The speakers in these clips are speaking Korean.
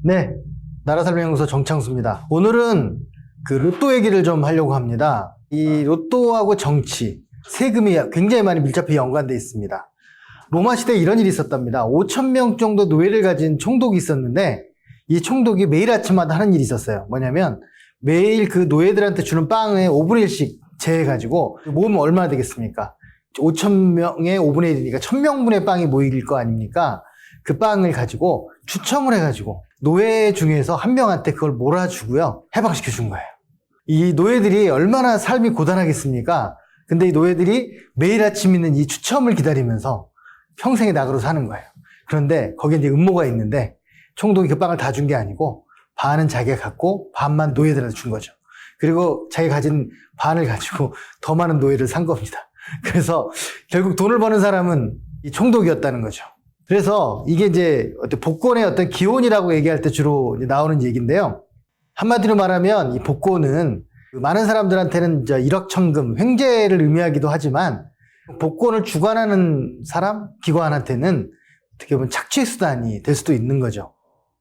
네, 나라살림연구소 정창수입니다. 오늘은 그 로또 얘기를 좀 하려고 합니다. 이 로또하고 정치, 세금이 굉장히 많이 밀접히 연관되어 있습니다. 로마 시대에 이런 일이 있었답니다. 5,000명 정도 노예를 가진 총독이 있었는데 이 총독이 매일 아침마다 하는 일이 있었어요. 뭐냐면 매일 그 노예들한테 주는 빵에 5분의 1씩 제해가지고 모으면 얼마나 되겠습니까? 5,000명의 5분의 1이니까 1,000명분의 빵이 모일 거 아닙니까? 그 빵을 가지고 추첨을 해가지고 노예 중에서 한 명한테 그걸 몰아주고요. 해방시켜 준 거예요. 이 노예들이 얼마나 삶이 고단하겠습니까? 근데 이 노예들이 매일 아침 있는 이 추첨을 기다리면서 평생의 낙으로 사는 거예요. 그런데 거기에 이제 음모가 있는데 총독이 그 빵을 다 준 게 아니고 반은 자기가 갖고 반만 노예들한테 준 거죠. 그리고 자기가 가진 반을 가지고 더 많은 노예를 산 겁니다. 그래서 결국 돈을 버는 사람은 이 총독이었다는 거죠. 그래서 이게 이제 복권의 어떤 기원이라고 얘기할 때 주로 나오는 얘기인데요. 한마디로 말하면 이 복권은 많은 사람들한테는 이제 일확천금, 횡재를 의미하기도 하지만 복권을 주관하는 사람, 기관한테는 어떻게 보면 착취의 수단이 될 수도 있는 거죠.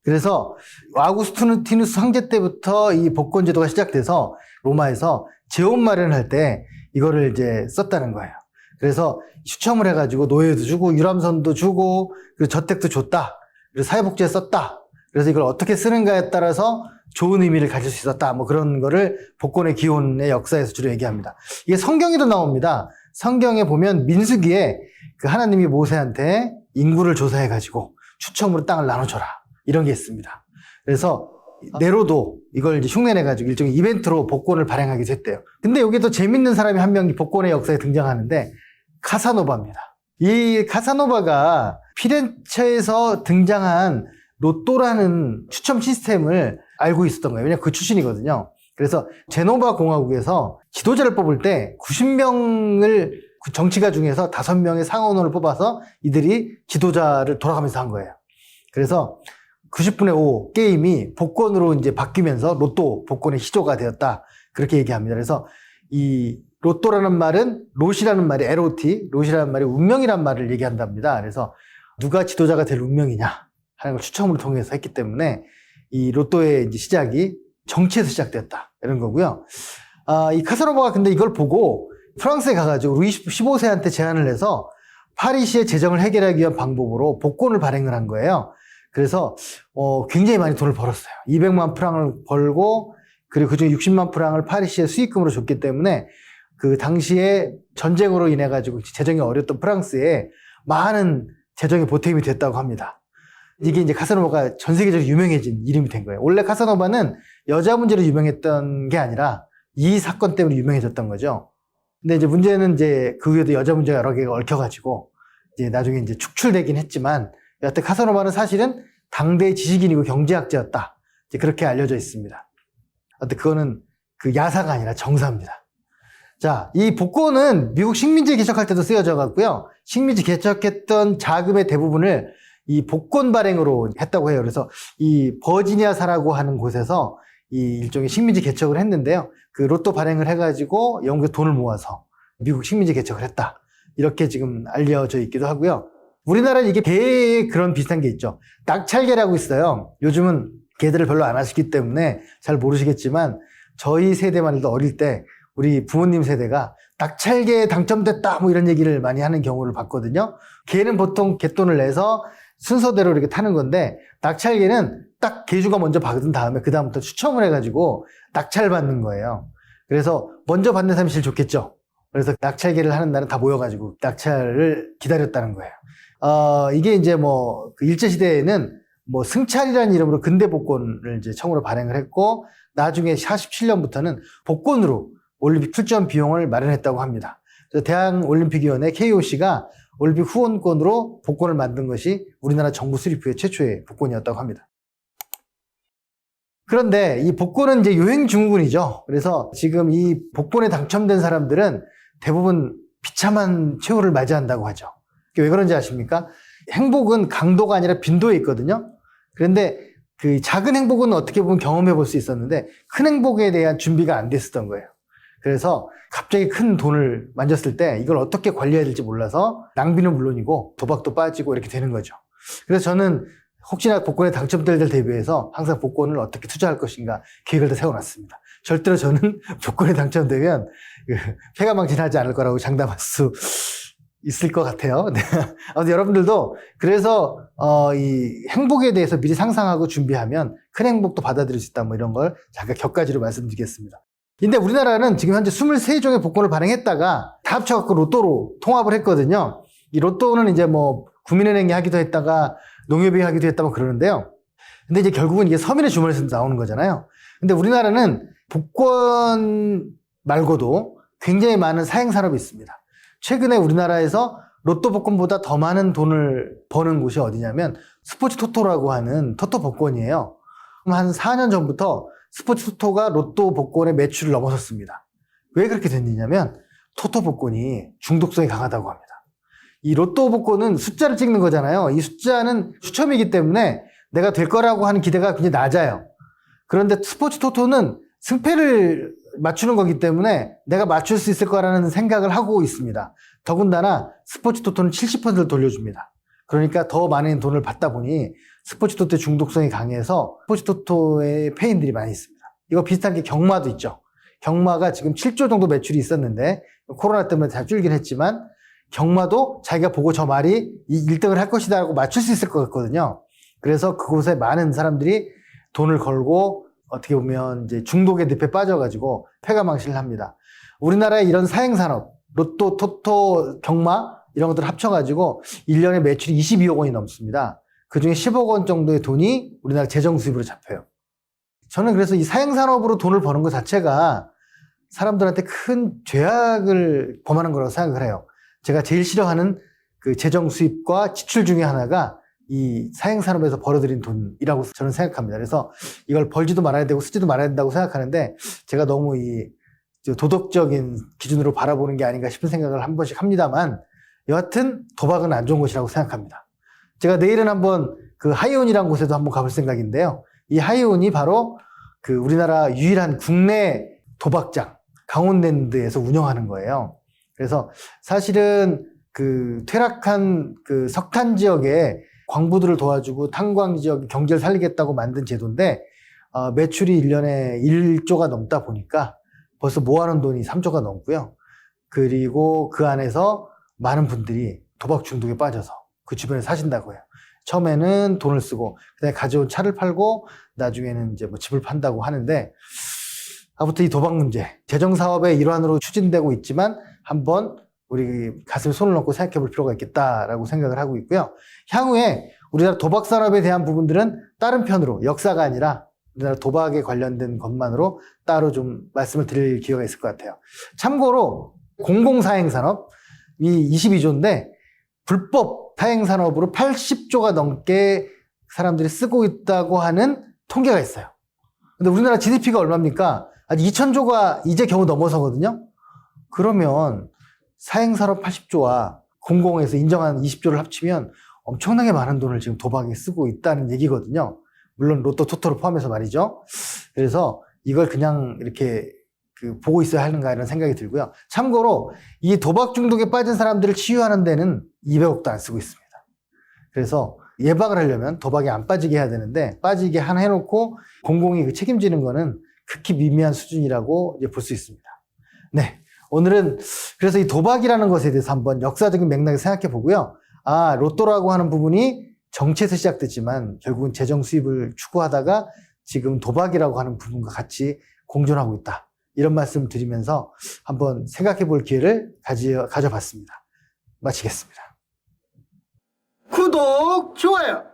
그래서 아우구스티누스 황제 때부터 이 복권 제도가 시작돼서 로마에서 재원 마련할 때 이거를 이제 썼다는 거예요. 그래서 추첨을 해가지고 노예도 주고 유람선도 주고 그리고 저택도 줬다. 그리고 사회복지에 썼다. 그래서 이걸 어떻게 쓰는가에 따라서 좋은 의미를 가질 수 있었다. 뭐 그런 거를 복권의 기원의 역사에서 주로 얘기합니다. 이게 성경에도 나옵니다. 성경에 보면 민수기에 그 하나님이 모세한테 인구를 조사해가지고 추첨으로 땅을 나눠줘라. 이런 게 있습니다. 그래서 네로도 이걸 이제 흉내내가지고 일종의 이벤트로 복권을 발행하기도 했대요. 근데 여기도 재밌는 사람이 한 명이 복권의 역사에 등장하는데 카사노바입니다. 이 카사노바가 피렌체에서 등장한 로또라는 추첨 시스템을 알고 있었던 거예요. 왜냐면 그 출신이거든요. 그래서 제노바 공화국에서 지도자를 뽑을 때 90명을 정치가 중에서 5명의 상원을 뽑아서 이들이 지도자를 돌아가면서 한 거예요. 그래서 90분의 5 게임이 복권으로 이제 바뀌면서 로또 복권의 시조가 되었다. 그렇게 얘기합니다. 그래서 이 로또라는 말은 롯이라는 말이 LOT, 롯이라는 말이 운명이라는 말을 얘기한답니다. 그래서 누가 지도자가 될 운명이냐 하는 걸 추첨을 통해서 했기 때문에 이 로또의 이제 시작이 정치에서 시작됐다. 이런 거고요. 이 카사노바가 근데 이걸 보고 프랑스에 가가지고 루이 15세한테 제안을 해서 파리시의 재정을 해결하기 위한 방법으로 복권을 발행을 한 거예요. 그래서 굉장히 많이 돈을 벌었어요. 200만 프랑을 벌고 그리고 그중에 60만 프랑을 파리시에 수익금으로 줬기 때문에 그 당시에 전쟁으로 인해 가지고 재정이 어려웠던 프랑스에 많은 재정의 보탬이 됐다고 합니다. 이게 이제 카사노바가 전 세계적으로 유명해진 이름이 된 거예요. 원래 카사노바는 여자 문제로 유명했던 게 아니라 이 사건 때문에 유명해졌던 거죠. 근데 이제 문제는 이제 그 위에도 여자 문제가 여러 개가 얽혀가지고 이제 나중에 이제 축출되긴 했지만 여하튼 카사노바는 사실은 당대의 지식인이고 경제학자였다. 이제 그렇게 알려져 있습니다. 하여튼 그거는 그 야사가 아니라 정사입니다. 자, 이 복권은 미국 식민지 개척할 때도 쓰여져 갔고요. 식민지 개척했던 자금의 대부분을 이 복권 발행으로 했다고 해요. 그래서 이 버지니아사라고 하는 곳에서 이 일종의 식민지 개척을 했는데요. 그 로또 발행을 해가지고 영국에 돈을 모아서 미국 식민지 개척을 했다. 이렇게 지금 알려져 있기도 하고요. 우리나라는 이게 개의 그런 비슷한 게 있죠. 낙찰개라고 있어요. 요즘은 개들을 별로 안 하시기 때문에 잘 모르시겠지만 저희 세대만 해도 어릴 때 우리 부모님 세대가 낙찰개에 당첨됐다 뭐 이런 얘기를 많이 하는 경우를 봤거든요. 개는 보통 개돈을 내서 순서대로 이렇게 타는 건데 낙찰개는 딱 개주가 먼저 받은 다음에 그 다음부터 추첨을 해가지고 낙찰 받는 거예요. 그래서 먼저 받는 사람이 제일 좋겠죠. 그래서 낙찰개를 하는 날은 다 모여가지고 낙찰을 기다렸다는 거예요. 이게 이제 뭐 그 일제시대에는 뭐 승찰이라는 이름으로 근대 복권을 이제 처음으로 발행을 했고 나중에 47년부터는 복권으로 올림픽 출전 비용을 마련했다고 합니다. 그래서 대한올림픽위원회 KOC가 올림픽 후원권으로 복권을 만든 것이 우리나라 정부 수립 후에 최초의 복권이었다고 합니다. 그런데 이 복권은 이제 요행증후군이죠. 그래서 지금 이 복권에 당첨된 사람들은 대부분 비참한 최후를 맞이한다고 하죠. 왜 그런지 아십니까? 행복은 강도가 아니라 빈도에 있거든요. 그런데 그 작은 행복은 어떻게 보면 경험해 볼 수 있었는데 큰 행복에 대한 준비가 안 됐었던 거예요. 그래서 갑자기 큰 돈을 만졌을 때 이걸 어떻게 관리해야 될지 몰라서 낭비는 물론이고 도박도 빠지고 이렇게 되는 거죠. 그래서 저는 혹시나 복권에 당첨될 때 대비해서 항상 복권을 어떻게 투자할 것인가 계획을 다 세워놨습니다. 절대로 저는 복권에 당첨되면 폐가망신하지 않을 거라고 장담할 수 있을 것 같아요. 네. 아무튼 여러분들도 그래서 이 행복에 대해서 미리 상상하고 준비하면 큰 행복도 받아들일 수 있다, 뭐 이런 걸 잠깐 격가지로 말씀드리겠습니다. 근데 우리나라는 지금 현재 23종의 복권을 발행했다가 다 합쳐갖고 로또로 통합을 했거든요. 이 로또는 이제 뭐 국민은행이 하기도 했다가 농협이 하기도 했다고 그러는데요. 근데 이제 결국은 이게 서민의 주머니에서 나오는 거잖아요. 근데 우리나라는 복권 말고도 굉장히 많은 사행산업이 있습니다. 최근에 우리나라에서 로또 복권보다 더 많은 돈을 버는 곳이 어디냐면 스포츠 토토라고 하는 토토 복권이에요. 한 4년 전부터 스포츠 토토가 로또 복권의 매출을 넘어섰습니다. 왜 그렇게 됐느냐면 토토 복권이 중독성이 강하다고 합니다. 이 로또 복권은 숫자를 찍는 거잖아요. 이 숫자는 추첨이기 때문에 내가 될 거라고 하는 기대가 굉장히 낮아요. 그런데 스포츠 토토는 승패를 맞추는 거기 때문에 내가 맞출 수 있을 거라는 생각을 하고 있습니다. 더군다나 스포츠 토토는 70%를 돌려줍니다. 그러니까 더 많은 돈을 받다 보니 스포츠 토토의 중독성이 강해서 스포츠 토토의 페인들이 많이 있습니다. 이거 비슷한 게 경마도 있죠. 경마가 지금 7조 정도 매출이 있었는데 코로나 때문에 다 줄긴 했지만 경마도 자기가 보고 저 말이 1등을 할 것이다 라고 맞출 수 있을 것 같거든요. 그래서 그곳에 많은 사람들이 돈을 걸고 어떻게 보면 이제 중독의 늪에 빠져가지고 폐가망신을 합니다. 우리나라의 이런 사행산업, 로또, 토토, 경마 이런 것들 합쳐가지고 1년에 매출이 22억 원이 넘습니다. 그중에 10억 원 정도의 돈이 우리나라 재정 수입으로 잡혀요. 저는 그래서 이 사행산업으로 돈을 버는 것 자체가 사람들한테 큰 죄악을 범하는 거라고 생각을 해요. 제가 제일 싫어하는 그 재정 수입과 지출 중에 하나가 이 사행산업에서 벌어들인 돈이라고 저는 생각합니다. 그래서 이걸 벌지도 말아야 되고 쓰지도 말아야 된다고 생각하는데 제가 너무 이 도덕적인 기준으로 바라보는 게 아닌가 싶은 생각을 한 번씩 합니다만 여하튼 도박은 안 좋은 것이라고 생각합니다. 제가 내일은 한번 그 하이온이라는 곳에도 한번 가볼 생각인데요. 이 하이온이 바로 그 우리나라 유일한 국내 도박장 강원랜드에서 운영하는 거예요. 그래서 사실은 그 퇴락한 그 석탄 지역에 광부들을 도와주고 탄광 지역 경제를 살리겠다고 만든 제도인데 매출이 1년에 1조가 넘다 보니까 벌써 모아놓은 돈이 3조가 넘고요. 그리고 그 안에서 많은 분들이 도박 중독에 빠져서 그 주변에 사신다고 해요. 처음에는 돈을 쓰고 그다음에 가져온 차를 팔고 나중에는 이제 뭐 집을 판다고 하는데 아무튼 이 도박 문제 재정 사업의 일환으로 추진되고 있지만 한번 우리 가슴에 손을 얹고 생각해 볼 필요가 있겠다라고 생각을 하고 있고요. 향후에 우리나라 도박 산업에 대한 부분들은 다른 편으로 역사가 아니라 우리나라 도박에 관련된 것만으로 따로 좀 말씀을 드릴 기회가 있을 것 같아요. 참고로 공공사행산업이 22조인데 불법 사행산업으로 80조가 넘게 사람들이 쓰고 있다고 하는 통계가 있어요. 근데 우리나라 GDP가 얼마입니까? 아직 2,000조가 이제 겨우 넘어서거든요. 그러면 사행산업 80조와 공공에서 인정한 20조를 합치면 엄청나게 많은 돈을 지금 도박에 쓰고 있다는 얘기거든요. 물론 로또, 토토를 포함해서 말이죠. 그래서 이걸 그냥 이렇게 보고 있어야 하는가 이런 생각이 들고요. 참고로 이 도박 중독에 빠진 사람들을 치유하는 데는 200억도 안 쓰고 있습니다. 그래서 예방을 하려면 도박에 안 빠지게 해야 되는데 빠지게 하나 해놓고 공공이 그 책임지는 거는 극히 미미한 수준이라고 이제 볼 수 있습니다. 네. 오늘은 그래서 이 도박이라는 것에 대해서 한번 역사적인 맥락을 생각해 보고요. 아, 로또라고 하는 부분이 정치에서 시작됐지만 결국은 재정 수입을 추구하다가 지금 도박이라고 하는 부분과 같이 공존하고 있다. 이런 말씀 드리면서 한번 생각해 볼 기회를 가져봤습니다. 마치겠습니다. 구독, 좋아요!